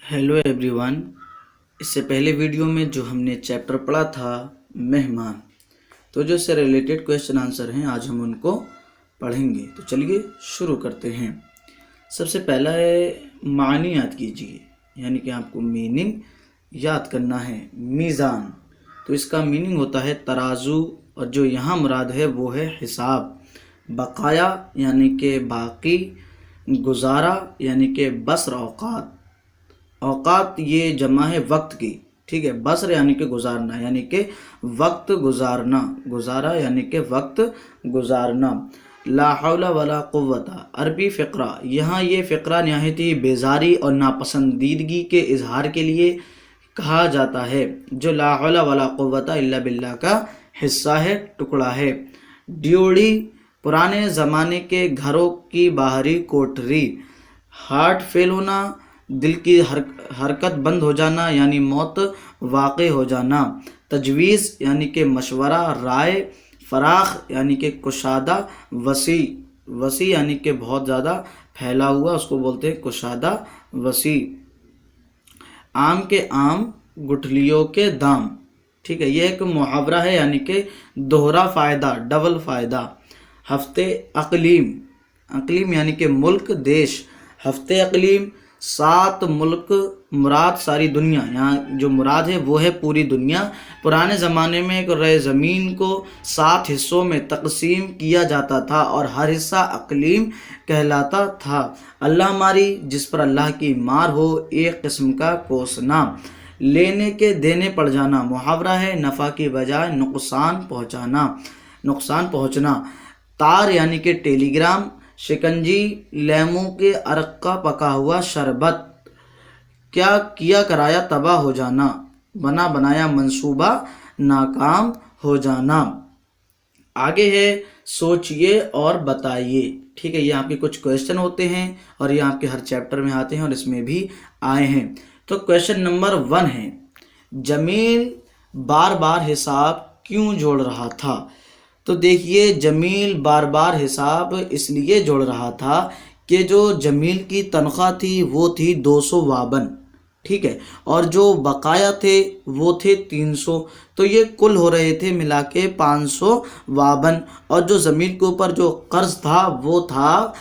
Hello everyone. इससे पहले video में जो हमने चैप्टर पढ़ा था मेहमान, तो जो इससे रिलेटेड क्वेश्चन आंसर हैं आज हम उनको पढ़ेंगे। तो चलिए शुरू करते हैं। सबसे पहला है मानी याद कीजिए, यानी कि आपको मीनिंग याद करना है। मीज़ान, तो इसका मीनिंग होता है तराजू, और जो यहाँ मुराद है वो है हिसाब। बकाया यानी कि बाकी, गुजारा यानी कि बसर औकात। औकात ये जमा है वक्त की, ठीक है। बसर यानी कि गुजारना, यानी कि वक्त गुजारना। गुजारा यानी कि वक्त गुजारना। ला हौला वला कुव्वता, अरबी फ़िक्रा। यहाँ ये फ़िक्रा नहायती बेजारी और नापसंदीदगी के इजहार के लिए कहा जाता है। जो ला हौला वला कुव्वता इल्ला बिल्लाह का हिस्सा है, टुकड़ा है। ड्योढ़ी, पुराने ज़माने के घरों की बाहरी कोठरी। हार्ट फेल होना, दिल की हरकत बंद हो जाना यानी मौत वाक़ई हो जाना। तजवीज़ यानी कि मशवरा, राय। फराख यानी कि कुशादा। वसी, वसी यानी कि बहुत ज़्यादा फैला हुआ, उसको बोलते हैं कुशादा वसी। आम के आम, गुठलियों के दाम, ठीक है। ये एक मुहावरा है, यानी कि दोहरा फ़ायदा, डबल फ़ायदा। हफ्ते अक़लीम, अक़लीम यानी कि मुल्क, देश। हफ्ते अक़लीम, 7 मुल्क मुराद सारी दुनिया। यहाँ जो मुराद है वो है पूरी दुनिया। पुराने ज़माने में एक रहे ज़मीन को 7 हिस्सों में तकसीम किया जाता था और हर हिस्सा अक़लीम कहलाता था। अल्लाह मारी, जिस पर अल्लाह की मार हो, एक किस्म का कोसना। लेने के देने पड़ जाना, मुहावरा है। नफ़ा की बजाय नुकसान पहुँचाना, नुकसान पहुँचना। तार यानी कि टेलीग्राम। शिकंजी, लेमू के अरक का पका हुआ शरबत। क्या किया कराया तबाह हो जाना, बना बनाया मंसूबा नाकाम हो जाना। आगे है सोचिए और बताइए, ठीक है। ये आपके कुछ क्वेश्चन होते हैं और ये आपके हर चैप्टर में आते हैं और इसमें भी आए हैं। तो क्वेश्चन नंबर 1 है, जमील बार बार हिसाब क्यों जोड़ रहा था? तो देखिए, जमील बार बार हिसाब इसलिए जोड़ रहा था कि जो जमील की तनख्वाह थी वो थी 252, ठीक है, और जो बकाया थे वो थे 300। तो ये कुल हो रहे थे मिला के 552, और जो ज़मीन के ऊपर जो कर्ज था वो था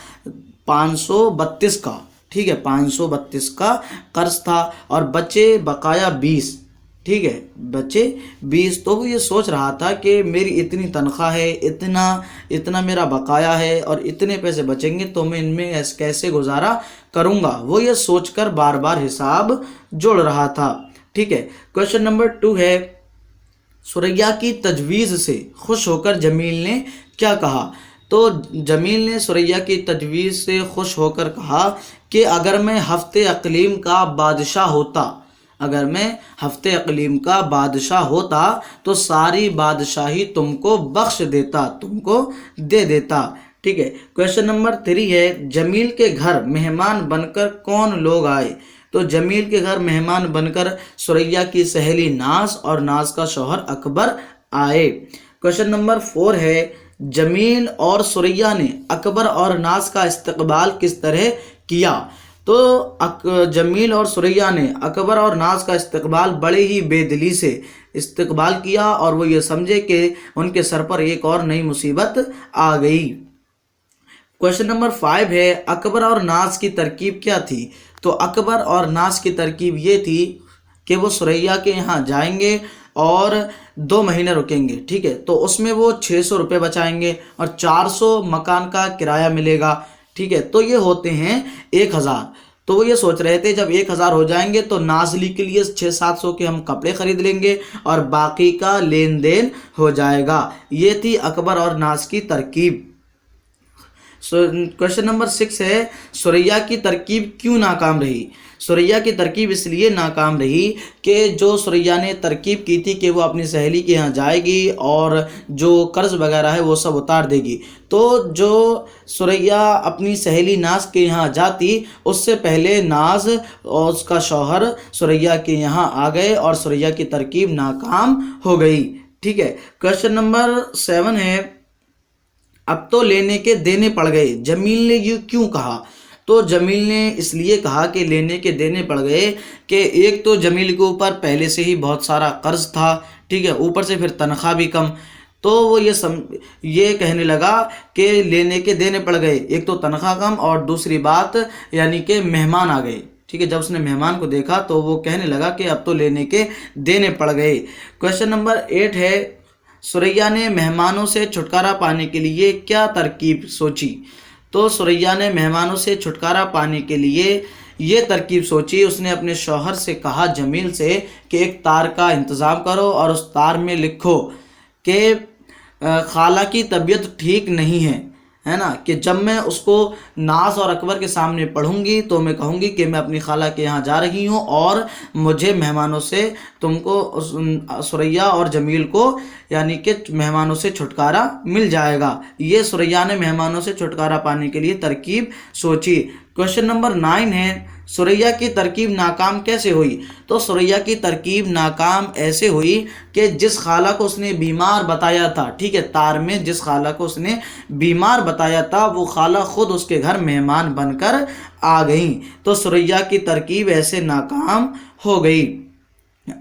532 का, ठीक है। 532 का कर्ज था और बचे बकाया 20, ठीक है, बचे 20। तो वो ये सोच रहा था कि मेरी इतनी तनख्वाह है, इतना इतना मेरा बकाया है और इतने पैसे बचेंगे, तो मैं इनमें कैसे गुजारा करूँगा। वो ये सोचकर बार बार हिसाब जोड़ रहा था, ठीक है। क्वेश्चन नंबर 2 है, सुरैया की तजवीज़ से खुश होकर जमील ने क्या कहा? तो जमील ने सुरैया की तजवीज़ से खुश होकर कहा कि अगर मैं हफ्ते अक़लीम का बादशाह होता, अगर मैं हफ्ते अक़लीम का बादशाह होता तो सारी बादशाही तुमको बख्श देता, तुमको दे देता, ठीक है। क्वेश्चन नंबर 3 है, जमील के घर मेहमान बनकर कौन लोग आए? तो जमील के घर मेहमान बनकर सुरैया की सहेली नाज और नाज का शौहर अकबर आए। क्वेश्चन नंबर 4 है, जमील और सुरैया ने अकबर और नाज का इस्तकबाल किस तरह किया? तो जमील और सुरैया ने अकबर और नाज का इस्तकबाल बड़े ही बेदिली से इस्तकबाल किया और वो ये समझे कि उनके सर पर एक और नई मुसीबत आ गई। क्वेश्चन नंबर 5 है, अकबर और नाज की तरकीब क्या थी? तो अकबर और नाज की तरकीब ये थी कि वो सुरैया के यहाँ जाएंगे और 2 महीने रुकेंगे, ठीक है। तो उसमें वो 600 रुपये बचाएंगे और 400 मकान का किराया मिलेगा, ठीक है। तो ये होते हैं 1000। तो वो ये सोच रहे थे जब 1000 हो जाएंगे तो नाजली के लिए 600-700 के हम कपड़े खरीद लेंगे और बाकी का लेन देन हो जाएगा। ये थी अकबर और नाज की तरकीब। क्वेश्चन नंबर 6 है, सुरैया की तरकीब क्यों नाकाम रही? सुरैया की तरकीब इसलिए नाकाम रही कि जो सुरैया ने तरकीब की थी कि वो अपनी सहेली के यहाँ जाएगी और जो कर्ज वगैरह है वो सब उतार देगी। तो जो सुरैया अपनी सहेली नाज के यहाँ जाती उससे पहले नाज और उसका शौहर सुरैया के यहाँ आ गए और सुरैया की तरकीब नाकाम हो गई, ठीक है। क्वेश्चन नंबर 7 है, अब तो लेने के देने पड़ गए, जमील ने यूँ क्यों कहा? तो जमील ने इसलिए कहा कि लेने के देने पड़ गए कि एक तो जमील के ऊपर पहले से ही बहुत सारा कर्ज था, ठीक है, ऊपर से फिर तनख्वाह भी कम। तो वो ये कहने लगा कि लेने के देने पड़ गए, एक तो तनख्वाह कम और दूसरी बात यानी कि मेहमान आ गए, ठीक है। जब उसने मेहमान को देखा तो वो कहने लगा कि अब तो लेने के देने पड़ गए। क्वेश्चन नंबर 8 है, सुरैया ने मेहमानों से छुटकारा पाने के लिए क्या तरकीब सोची? तो सुरैया ने मेहमानों से छुटकारा पाने के लिए ये तरकीब सोची। उसने अपने शौहर से कहा, जमील से, कि एक तार का इंतज़ाम करो और उस तार में लिखो कि खाला की तबीयत ठीक नहीं है ना, कि जब मैं उसको नाज और अकबर के सामने पढ़ूंगी तो मैं कहूँगी कि मैं अपनी खाला के यहाँ जा रही हूँ और मुझे मेहमानों से, तुमको सुरैया और जमील को यानी कि मेहमानों से छुटकारा मिल जाएगा। ये सुरैया ने मेहमानों से छुटकारा पाने के लिए तरकीब सोची। क्वेश्चन नंबर 9 है, सुरैया की तरकीब नाकाम कैसे हुई? तो सुरैया की तरकीब नाकाम ऐसे हुई कि जिस खाला को उसने बीमार बताया था, ठीक है, तार में जिस खाला को उसने बीमार बताया था वो खाला खुद उसके घर मेहमान बनकर आ गई। तो सुरैया की तरकीब ऐसे नाकाम हो गई।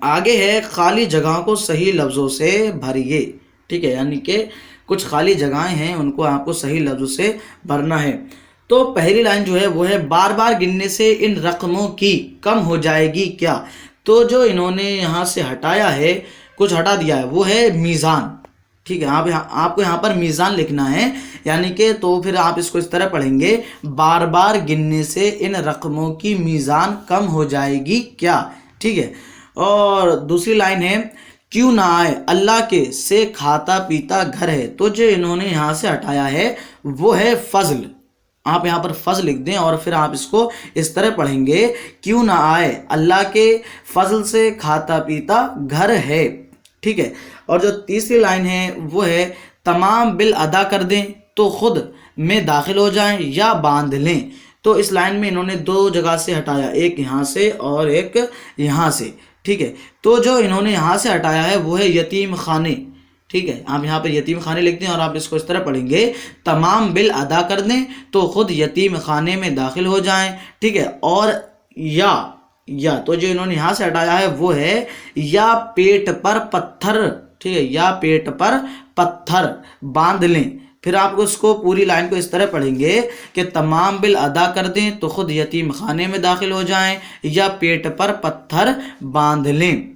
आगे है, खाली जगहों को सही लफ्ज़ों से भरिए, ठीक है, यानी कि कुछ खाली जगहें हैं उनको आपको सही लफ्ज़ों से भरना है। तो पहली लाइन जो है वो है, बार बार गिनने से इन रकमों की कम हो जाएगी क्या? तो जो इन्होंने यहाँ से हटाया है, कुछ हटा दिया है, वो है मीज़ान, ठीक है। आपको यहाँ पर मीज़ान लिखना है, यानी कि तो फिर आप इसको इस तरह पढ़ेंगे, बार बार गिनने से इन रकमों की मीज़ान कम हो जाएगी क्या, ठीक है। और दूसरी लाइन है, क्यों ना आए अल्लाह के से खाता पीता घर है। तो जो इन्होंने यहाँ से हटाया है वो है फजल। आप यहाँ पर फजल लिख दें और फिर आप इसको इस तरह पढ़ेंगे, क्यों ना आए अल्लाह के फजल से खाता पीता घर है, ठीक है। और जो तीसरी लाइन है वो है, तमाम बिल अदा कर दें तो खुद में दाखिल हो जाएं या बांध लें। तो इस लाइन में इन्होंने दो जगह से हटाया, एक यहाँ से और एक यहाँ से, ठीक है। तो जो इन्होंने यहाँ से हटाया है वो है यतीम खाने, ठीक है। आप यहाँ पर यतीम खाने लिखते हैं और आप इसको इस तरह पढ़ेंगे, तमाम बिल अदा कर दें तो खुद यतीम खाने में दाखिल हो जाएं, ठीक है। और या तो जो इन्होंने यहाँ से हटाया है वो है, या पेट पर पत्थर, ठीक है, या पेट पर पत्थर बांध लें। फिर आपको इसको पूरी लाइन को इस तरह पढ़ेंगे कि तमाम बिल अदा कर दें तो खुद यतीम खाने में दाखिल हो जाएं या पेट पर पत्थर बांध लें,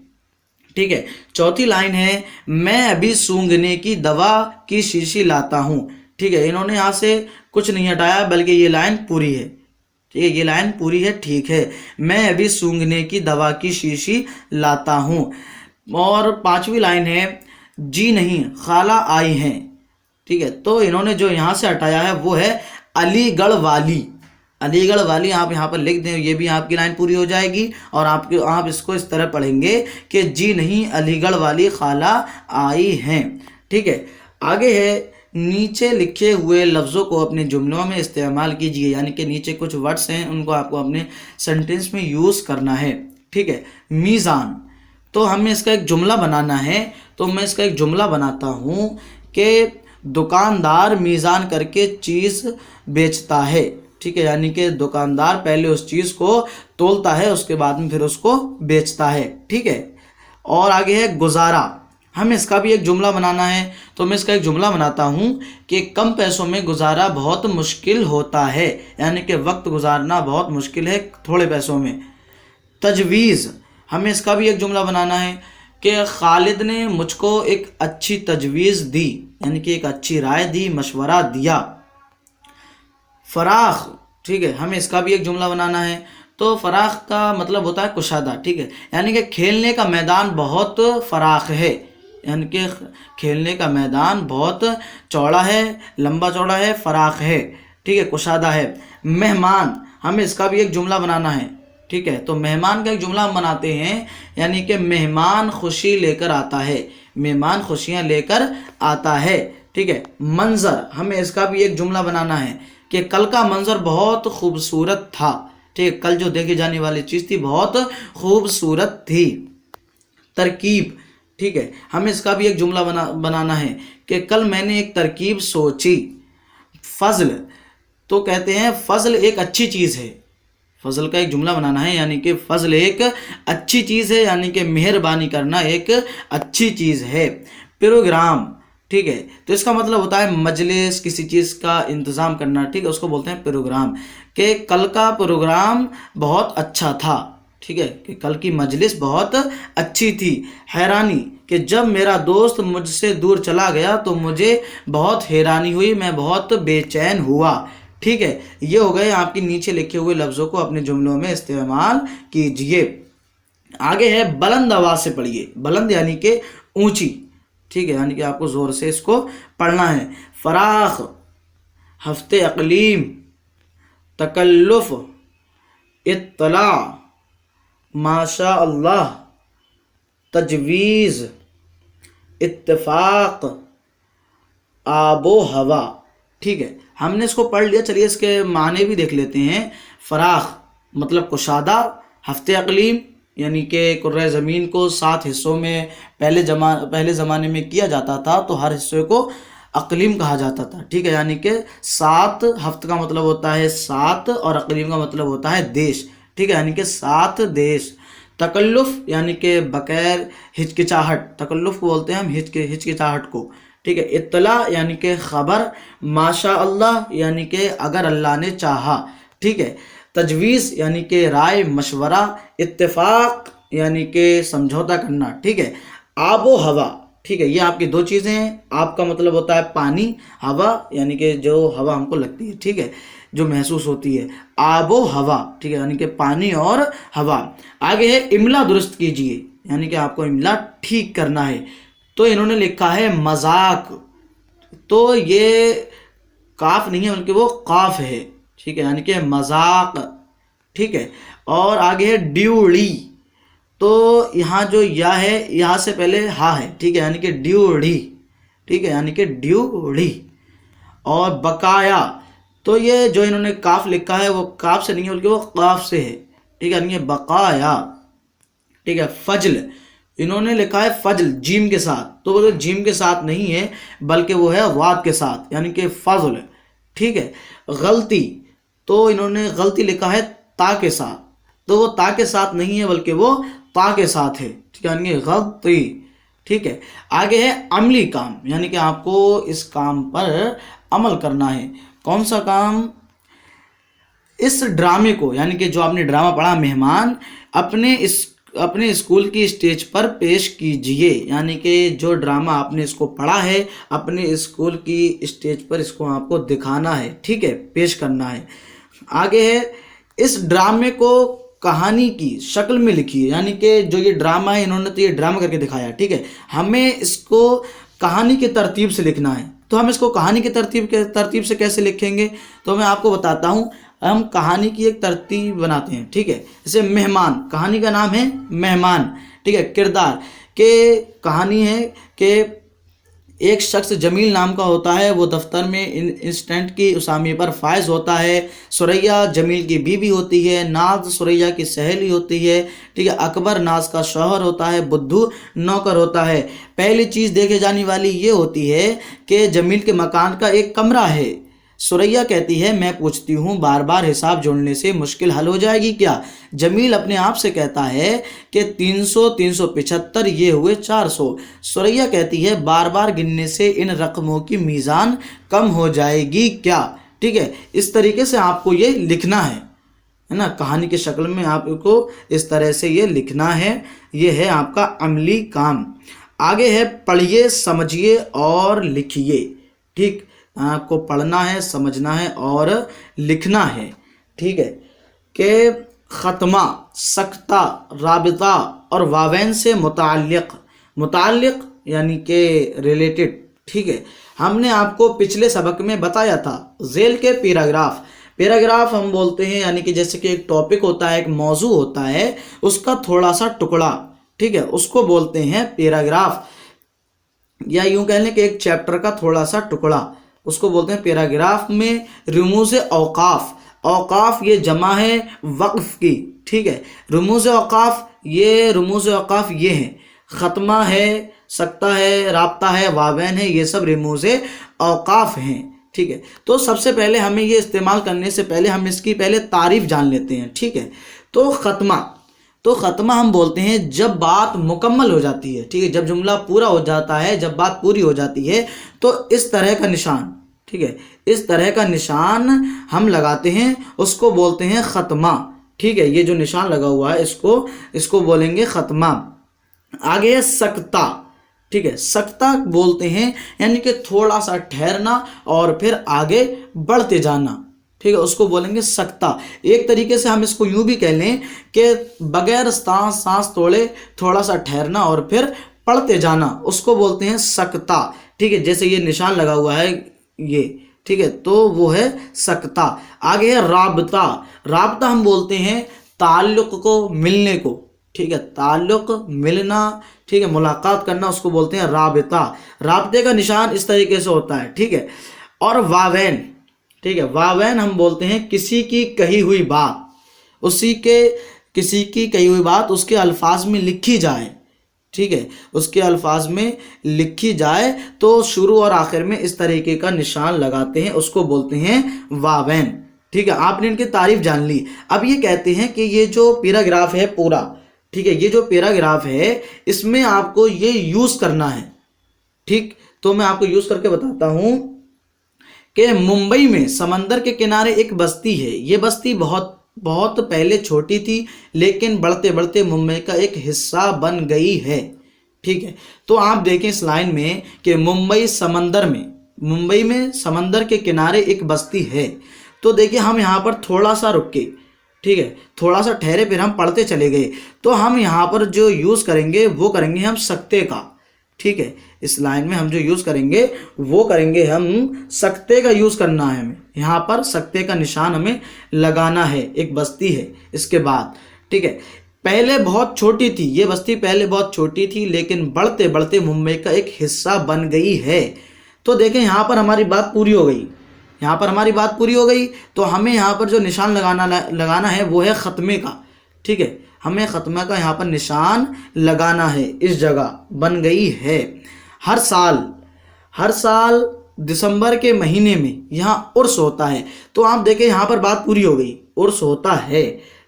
ठीक है। चौथी लाइन है, मैं अभी सूंघने की दवा की शीशी लाता हूँ, ठीक है। इन्होंने यहाँ से कुछ नहीं हटाया बल्कि ये लाइन पूरी है, ठीक है, ये लाइन पूरी है, ठीक है। मैं अभी सूंघने की दवा की शीशी लाता हूँ। और पांचवी लाइन है, जी नहीं खाला आई हैं, ठीक है। तो इन्होंने जो यहाँ से हटाया है वो है अलीगढ़ वाली। अलीगढ़ वाली आप यहाँ पर लिख दें, ये भी आपकी लाइन पूरी हो जाएगी। और आप इसको इस तरह पढ़ेंगे कि जी नहीं अलीगढ़ वाली खाला आई हैं, ठीक है। आगे है, नीचे लिखे हुए लफ्ज़ों को अपने जुमलों में इस्तेमाल कीजिए, यानी कि नीचे कुछ वर्ड्स हैं उनको आपको अपने सेंटेंस में यूज़ करना है, ठीक है। मीज़ान, तो हमें इसका एक जुमला बनाना है, तो मैं इसका एक जुमला बनाता हूँ कि दुकानदार मीज़ान करके चीज़ बेचता है, ठीक है, यानी कि दुकानदार पहले उस चीज़ को तोलता है उसके बाद में फिर उसको बेचता है, ठीक है। और आगे है गुजारा, हमें इसका भी एक जुमला बनाना है, तो मैं इसका एक जुमला बनाता हूँ कि कम पैसों में गुजारा बहुत मुश्किल होता है, यानी कि वक्त गुजारना बहुत मुश्किल है थोड़े पैसों में। तजवीज़, हमें इसका भी एक जुमला बनाना है कि खालिद ने मुझको एक अच्छी तजवीज़ दी, यानी कि एक अच्छी राय दी, मशवरा दिया। फराख, ठीक है, हमें इसका भी एक जुमला बनाना है, तो फराख का मतलब होता है कुशादा, ठीक है, यानी कि खेलने का मैदान बहुत फराख है, यानी कि खेलने का मैदान बहुत चौड़ा है, लंबा चौड़ा है, फराख है, ठीक है, कुशादा है। मेहमान, हमें इसका भी एक जुमला बनाना है, ठीक है। तो मेहमान का एक जुमला हम बनाते हैं, यानी कि मेहमान खुशी लेकर आता है, मेहमान खुशियाँ लेकर आता है, ठीक है। मंजर, हमें इसका भी एक जुमला बनाना है कि कल का मंजर बहुत खूबसूरत था, ठीक है, कल जो देखी जाने वाली चीज़ थी बहुत खूबसूरत थी। तरकीब, ठीक है, हमें इसका भी एक जुमला बनाना है कि कल मैंने एक तरकीब सोची। फजल, तो कहते हैं फजल एक अच्छी चीज़ है। फजल का एक जुमला बनाना है, यानी कि फजल एक अच्छी चीज़ है, यानी कि मेहरबानी करना एक अच्छी चीज़ है। प्रोग्राम, ठीक है, तो इसका मतलब होता है मजलिस, किसी चीज़ का इंतज़ाम करना, ठीक है, उसको बोलते हैं प्रोग्राम। कि कल का प्रोग्राम बहुत अच्छा था, ठीक है, कि कल की मजलिस बहुत अच्छी थी। हैरानी, कि जब मेरा दोस्त मुझसे दूर चला गया तो मुझे बहुत हैरानी हुई, मैं बहुत बेचैन हुआ। ठीक है, ये हो गए आपके नीचे लिखे हुए लफ्ज़ों को अपने जुमलों में इस्तेमाल कीजिए। आगे है बुलंद आवाज़ से पढ़िए। बुलंद यानी कि ऊंची, ठीक है, यानी कि आपको ज़ोर से इसको पढ़ना है। फराख, हफ्ते अक़लीम, तकल्लुफ़, इत्तला, माशा अल्लाह, तजवीज़, इत्तेफाक, आबो हवा। ठीक है, हमने इसको पढ़ लिया। चलिए इसके माने भी देख लेते हैं। फराख मतलब कुशादा, हफ्ते अक़लीम यानी कि कुर्रे ज़मीन को 7 हिस्सों में पहले ज़माने में किया जाता था, तो हर हिस्से को अक़लीम कहा जाता था। ठीक है, यानी कि 7 हफ्ते का मतलब होता है 7 और अक़लीम का मतलब होता है देश। ठीक है, यानी कि 7 देश। तकल्लुफ़ यानी कि बगैर हिचकिचाहट, तकल्लुफ़ को बोलते हैं हम हिचकिचाहट को। ठीक है, इत्तला यानी कि ख़बर, माशा अल्लाह यानी कि अगर अल्लाह ने चाहा। ठीक है, तजवीज़ यानी कि राय मशवरा, इत्तेफाक यानी कि समझौता करना। ठीक है, आबो हवा, ठीक है, ये आपकी 2 चीज़ें हैं। आपका मतलब होता है पानी, हवा यानी कि जो हवा हमको लगती है, ठीक है, जो महसूस होती है। आबो हवा, ठीक है, यानी कि पानी और हवा। आगे है इमला दुरुस्त कीजिए, यानी कि आपको इमला ठीक करना है। तो इन्होंने लिखा है मजाक, तो ये काफ नहीं है बल्कि वो काफ है। ठीक है, यानी कि मजाक। ठीक है, और आगे है ड्यूड़ी, तो यहाँ जो या है, यहाँ से पहले हा है। ठीक है, यानी कि ड्यूड़ी। ठीक है, यानी कि ड्यूड़ी। और बकाया, तो ये जो इन्होंने काफ लिखा है वो काफ से नहीं है बल्कि वो काफ से है। ठीक है, यानी कि बकाया। ठीक है, फजल, इन्होंने लिखा है फजल जीम के साथ, तो वो जीम के साथ नहीं है बल्कि वो है वाद के साथ, यानी कि फजल। ठीक है, गलती, तो इन्होंने गलती लिखा है ता के साथ, तो वो ता के साथ नहीं है बल्कि वो ता के साथ है। ठीक है, यानी कि गलती। ठीक है, आगे है अमली काम, यानी कि आपको इस काम पर अमल करना है। कौन सा काम? इस ड्रामे को, यानी कि जो आपने ड्रामा पढ़ा मेहमान, अपने स्कूल की स्टेज पर पेश कीजिए, यानी कि जो ड्रामा आपने इसको पढ़ा है अपने स्कूल की स्टेज पर इसको आपको दिखाना है। ठीक है, पेश करना है। आगे है इस ड्रामे को कहानी की शक्ल में लिखिए, यानी कि जो ये ड्रामा है इन्होंने तो ये ड्रामा करके दिखाया। ठीक है, हमें इसको कहानी की तरतीब से लिखना है। तो हम इसको कहानी की तरतीब से कैसे लिखेंगे, तो मैं आपको बताता हूँ। हम कहानी की एक तरतीब बनाते हैं। ठीक है, जैसे मेहमान, कहानी का नाम है मेहमान। ठीक है, किरदार के कहानी है कि एक शख्स जमील नाम का होता है, वो दफ्तर में इंस्टेंट की उसामी पर फायज होता है। सुरैया जमील की बीवी होती है, नाज सुरैया की सहेली होती है। ठीक है, अकबर नाज का शौहर होता है, बुद्धू नौकर होता है। पहली चीज़ देखे जाने वाली ये होती है कि जमील के मकान का एक कमरा है। सुरैया कहती है, मैं पूछती हूँ बार बार हिसाब जोड़ने से मुश्किल हल हो जाएगी क्या? जमील अपने आप से कहता है कि 300 375 ये हुए 400। सुरैया कहती है, बार बार गिनने से इन रकमों की मीज़ान कम हो जाएगी क्या? ठीक है, इस तरीके से आपको ये लिखना है ना, कहानी की शक्ल में आपको इस तरह से ये लिखना है। ये है आपका अमली काम। आगे है पढ़िए, समझिए और लिखिए। ठीक, आपको पढ़ना है, समझना है और लिखना है। ठीक है, कि ख़त्मा, सख्ता, राबिता और वावेन से मुताल्लिक़ यानी कि रिलेटेड। ठीक है, हमने आपको पिछले सबक में बताया था ज़ेल के पैराग्राफ हम बोलते हैं, यानी कि जैसे कि एक टॉपिक होता है, एक मौजू होता है, उसका थोड़ा सा टुकड़ा। ठीक है, उसको बोलते हैं पैराग्राफ, या यूं कह लें कि एक चैप्टर का थोड़ा सा टुकड़ा, उसको बोलते हैं पैराग्राफ। में रुमूज़ औकाफ ये जमा है वक्फ की। ठीक है, रुमूज़ औकाफ ये हैं, ख़त्मा है, सख्ता है, राब्ता है, वावेन है, ये सब रुमूज़ औकाफ हैं। ठीक है। तो सबसे पहले हमें ये इस्तेमाल करने से पहले हम इसकी पहले तारीफ जान लेते हैं, ठीक है। तो ख़त्मा हम बोलते हैं जब बात मुकम्मल हो जाती है, ठीक है, जब जुमला पूरा हो जाता है, जब बात पूरी हो जाती है, तो इस तरह का निशान, ठीक है, इस तरह का निशान हम लगाते हैं, उसको बोलते हैं ख़त्मा, ठीक है। ये जो निशान लगा हुआ है इसको बोलेंगे ख़त्मा। आगे है सकता, ठीक है, सकता बोलते हैं यानी कि थोड़ा सा ठहरना और फिर आगे बढ़ते जाना, ठीक है, उसको बोलेंगे सकता। एक तरीके से हम इसको यूं भी कह लें कि बगैर सांस तोड़े थोड़ा सा ठहरना और फिर पढ़ते जाना, उसको बोलते हैं सकता, ठीक है। जैसे ये निशान लगा हुआ है ये, ठीक है, तो वो है सकता। आगे है राबता। राबता हम बोलते हैं ताल्लुक को, मिलने को, ठीक है, ताल्लुक, मिलना, ठीक है, मुलाकात करना, उसको बोलते हैं राबता। राबते का निशान इस तरीके से होता है, ठीक है। और वावेन, ठीक है, वावेन हम बोलते हैं किसी की कही हुई बात, किसी की कही हुई बात उसके अल्फाज में लिखी जाए, ठीक है, उसके अल्फाज में लिखी जाए तो शुरू और आखिर में इस तरीके का निशान लगाते हैं, उसको बोलते हैं वावेन, ठीक है। आपने इनकी तारीफ जान ली। अब ये कहते हैं कि ये जो पैराग्राफ है पूरा, ठीक है, ये जो पैराग्राफ है इसमें आपको ये यूज़ करना है, ठीक। तो मैं आपको यूज़ करके बताता हूँ कि मुंबई में समंदर के किनारे एक बस्ती है। ये बस्ती बहुत बहुत पहले छोटी थी लेकिन बढ़ते बढ़ते मुंबई का एक हिस्सा बन गई है, ठीक है। तो आप देखें इस लाइन में कि मुंबई में समंदर के किनारे एक बस्ती है। तो देखिए हम यहाँ पर थोड़ा सा रुक के, ठीक है, थोड़ा सा ठहरे, फिर हम पढ़ते चले गए। तो हम यहाँ पर जो यूज़ करेंगे वो करेंगे हम सकते का, ठीक है। इस लाइन में हम जो यूज़ करेंगे वो करेंगे हम सकते का यूज़ करना है हमें। यहाँ पर सकते का निशान हमें लगाना है, एक बस्ती है इसके बाद, ठीक है। पहले बहुत छोटी थी ये बस्ती, पहले बहुत छोटी थी लेकिन बढ़ते बढ़ते मुंबई का एक हिस्सा बन गई है। तो देखें यहाँ पर हमारी बात पूरी हो गई, यहाँ पर हमारी बात पूरी हो गई। तो हमें यहाँ पर जो निशान लगाना है वो है ख़त्मे का, ठीक है, हमें ख़त्मे का यहाँ पर निशान लगाना है, इस जगह बन गई है। हर साल दिसंबर के महीने में यहाँ उर्स होता है। तो आप देखें यहाँ पर बात पूरी हो गई, उर्स होता है,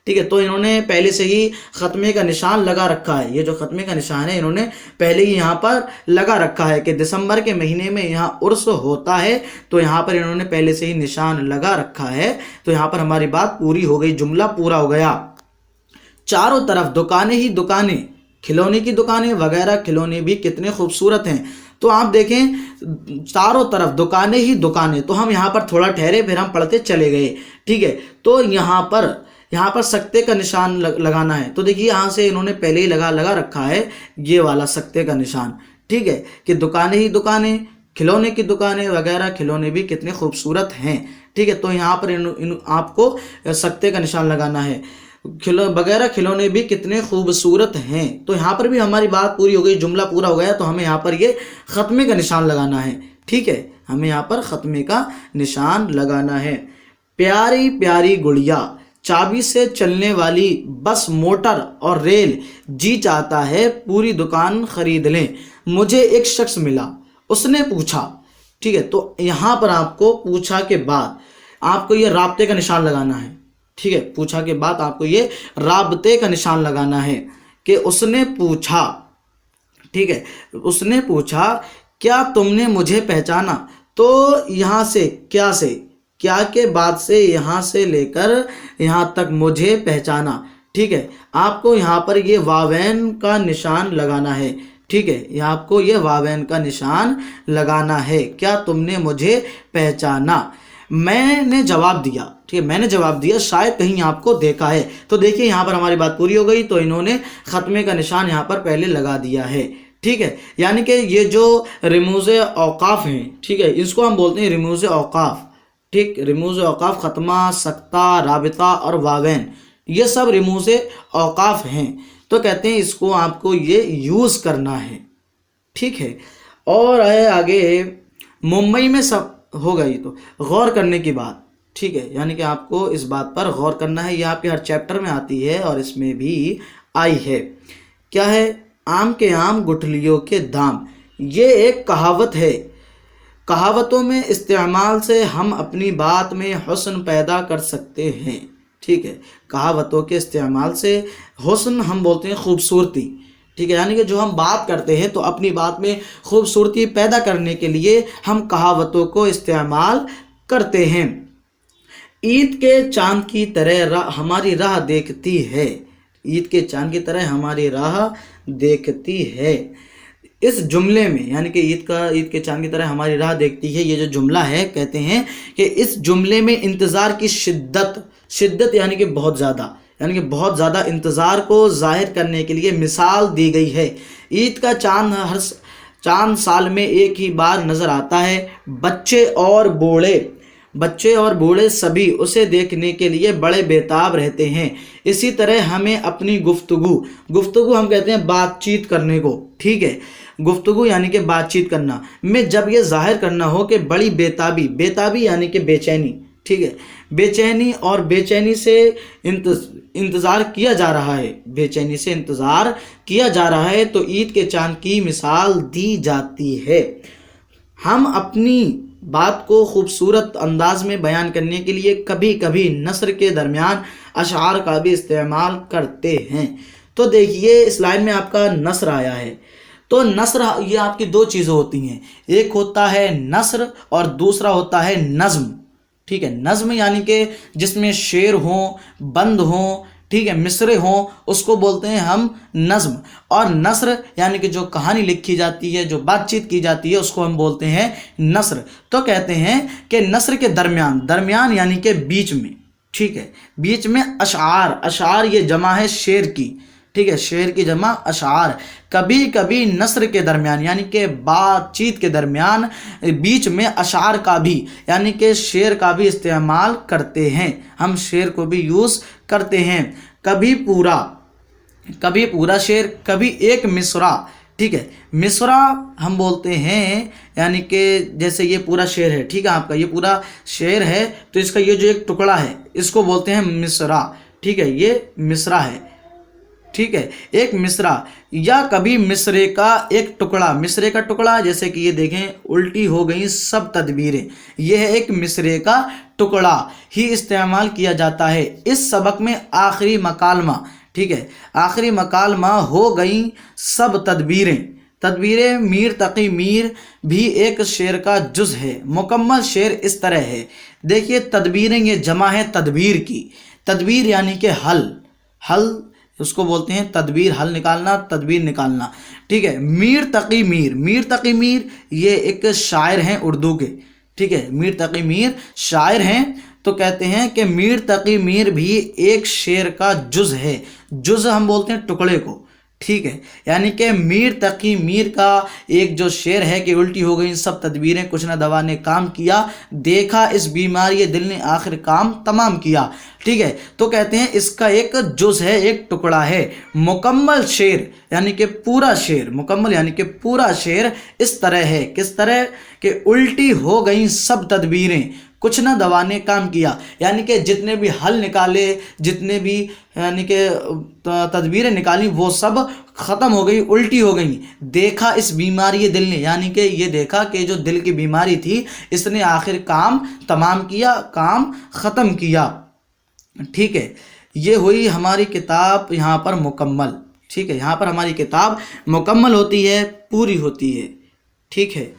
ठीक है। तो इन्होंने पहले से ही ख़त्मे का निशान लगा रखा है, ये जो ख़त्मे का निशान है इन्होंने पहले ही यहाँ पर लगा रखा है कि दिसंबर के महीने में यहाँ उर्स होता है। तो यहाँ पर इन्होंने पहले से ही निशान लगा रखा है। तो यहाँ पर हमारी बात पूरी हो गई, जुमला पूरा हो गया। चारों तरफ दुकानें ही दुकानें, खिलौने की दुकानें वगैरह, खिलौने भी कितने खूबसूरत हैं। तो आप देखें चारों तरफ दुकानें ही दुकानें, तो हम यहाँ पर थोड़ा ठहरे, फिर हम पढ़ते चले गए, ठीक है। तो यहाँ पर सकते का निशान लगाना है। तो देखिए यहाँ से इन्होंने पहले ही लगा रखा है ये वाला सकते का निशान, ठीक है, कि दुकानें ही दुकानें, खिलौने की दुकानें वगैरह, खिलौने भी कितने खूबसूरत हैं, ठीक है। तो यहाँ पर आपको सकते का निशान लगाना है, खिलौने भी कितने खूबसूरत हैं। तो यहाँ पर भी हमारी बात पूरी हो गई, जुमला पूरा हो गया। तो हमें यहाँ पर ये ख़त्मे का निशान लगाना है, ठीक है, हमें यहाँ पर ख़त्मे का निशान लगाना है। प्यारी प्यारी गुड़िया, चाबी से चलने वाली बस, मोटर और रेल, जी चाहता है पूरी दुकान खरीद लें। मुझे एक शख्स मिला, उसने पूछा, ठीक है। तो यहाँ पर आपको पूछा के बाद आपको ये राब्ते का निशान लगाना है, ठीक है। पूछा के बाद आपको ये राब्ते का निशान लगाना है कि उसने पूछा, ठीक है, उसने पूछा क्या तुमने मुझे पहचाना। तो यहाँ से क्या के बाद से यहाँ से लेकर यहाँ तक मुझे पहचाना, ठीक है। आपको यहाँ पर ये वावेन का निशान लगाना है, ठीक है, यहाँ आपको ये वावेन का निशान लगाना है। क्या तुमने मुझे पहचाना। मैंने जवाब दिया, ठीक है, मैंने जवाब दिया शायद कहीं आपको देखा है। तो देखिए यहाँ पर हमारी बात पूरी हो गई। तो इन्होंने ख़त्मे का निशान यहाँ पर पहले लगा दिया है, ठीक है। यानी कि ये जो रिमूज़ औक़ाफ़ हैं, ठीक है, इसको हम बोलते हैं रिमूज़ औक़ाफ़, ठीक। रिमूज़ औक़ाफ़, ख़त्मा, सकता, राबिता और वावेन, ये सब रिमूज़ औक़ाफ़ हैं। तो कहते हैं इसको आपको ये यूज़ करना है, ठीक है। और है आगे, मुंबई में सब हो गई। तो गौर करने की बात, ठीक है, यानी कि आपको इस बात पर गौर करना है। ये आपके हर चैप्टर में आती है और इसमें भी आई है। क्या है, आम के आम गुठलियों के दाम, ये एक कहावत है। कहावतों में इस्तेमाल से हम अपनी बात में हुस्न पैदा कर सकते हैं। ठीक है, कहावतों के इस्तेमाल से हुस्न हम बोलते हैं खूबसूरती। ठीक है, यानी कि जो हम बात करते हैं तो अपनी बात में खूबसूरती पैदा करने के लिए हम कहावतों को इस्तेमाल करते हैं। ईद के चांद की तरह हमारी राह देखती है। ईद के चांद की तरह हमारी राह देखती है। इस जुमले में यानी कि ईद के चांद की तरह हमारी राह देखती है, ये जो जुमला है, कहते हैं कि इस जुमले में इंतज़ार की शिद्दत यानी कि बहुत ज़्यादा इंतज़ार को जाहिर करने के लिए मिसाल दी गई है। ईद का चांद साल में एक ही बार नज़र आता है। बच्चे और बूढ़े सभी उसे देखने के लिए बड़े बेताब रहते हैं। इसी तरह हमें अपनी गुफ्तगू हम कहते हैं बातचीत करने को। ठीक है, गुफ्तगू यानी कि बातचीत करना में जब ये जाहिर करना हो कि बड़ी बेताबी यानी कि बेचैनी। ठीक है, बेचैनी से इंतज़ार किया जा रहा है, तो ईद के चांद की मिसाल दी जाती है। हम अपनी बात को खूबसूरत अंदाज में बयान करने के लिए कभी कभी नस्र के दरमियान अशआर का भी इस्तेमाल करते हैं। तो देखिए, इस लाइन में आपका नस्र आया है। तो नस्र ये आपकी दो चीज़ें होती हैं, एक होता है नस्र और दूसरा होता है नज़्म। ठीक है, नज़्म यानी कि जिसमें शेर हों, बंद हों, ठीक है, मिसरे हों, उसको बोलते हैं हम नज़्म। और नस्र यानी कि जो कहानी लिखी जाती है, जो बातचीत की जाती है, उसको हम बोलते हैं नस्र। तो कहते हैं कि नस्र के दरमियान यानी कि बीच में। ठीक है, बीच में अशआर ये जमा है शेर की। ठीक है, शेर की जमा अशआर। कभी कभी नस्र के दरमियान यानी कि बातचीत के दरमियान बीच में अशआर का भी यानी कि शेर का भी इस्तेमाल करते हैं। हम शेर को भी यूज़ करते हैं। कभी पूरा शेर, कभी एक मिसरा। ठीक है, मिसरा हम बोलते हैं यानी कि जैसे ये पूरा शेर है। ठीक है, आपका ये पूरा शेर है, तो इसका ये जो एक टुकड़ा है, इसको बोलते हैं मिसरा। ठीक है, ये मिसरा है। ठीक है, एक मिसरा या कभी मिसरे का टुकड़ा, जैसे कि ये देखें, उल्टी हो गई सब तदबीरें, यह है एक मिसरे का टुकड़ा ही इस्तेमाल किया जाता है। इस सबक में आखिरी मकालमा, ठीक है, आखिरी मकालमा हो गई सब तदबीरें मीर तकी मीर भी एक शेर का जुज है। मुकम्मल शेर इस तरह है। देखिए, तदबीरें ये जमा है तदबीर की। तदबीर यानी कि हल उसको बोलते हैं तदबीर, हल निकालना, तदबीर निकालना। ठीक है, मीर तकी मीर ये एक शायर हैं उर्दू के। ठीक है, मीर तकी मीर शायर हैं। तो कहते हैं कि मीर तकी मीर भी एक शेर का जुज है। जुज हम बोलते हैं टुकड़े को। ठीक है, यानी कि मीर तकी मीर का एक जो शेर है कि उल्टी हो गई सब तदबीरें, कुछ न दवा ने काम किया, देखा इस बीमारी दिल ने आखिर काम तमाम किया। ठीक है, तो कहते हैं इसका एक जुज है, एक टुकड़ा है। मुकम्मल शेर यानी कि पूरा शेर, मुकम्मल यानी कि पूरा शेर इस तरह है। किस तरह कि उल्टी हो गई सब तदबीरें, कुछ ना दवा ने काम किया, यानी कि जितने भी हल निकाले, जितने भी यानी कि तदबीरें निकाली, वो सब ख़त्म हो गई, उल्टी हो गई। देखा इस बीमारी दिल ने, यानी कि ये देखा कि जो दिल की बीमारी थी, इसने आखिर काम तमाम किया, काम ख़त्म किया। ठीक है, ये हुई हमारी किताब यहाँ पर मुकम्मल। ठीक है, यहाँ पर हमारी किताब मुकम्मल होती है, पूरी होती है। ठीक है।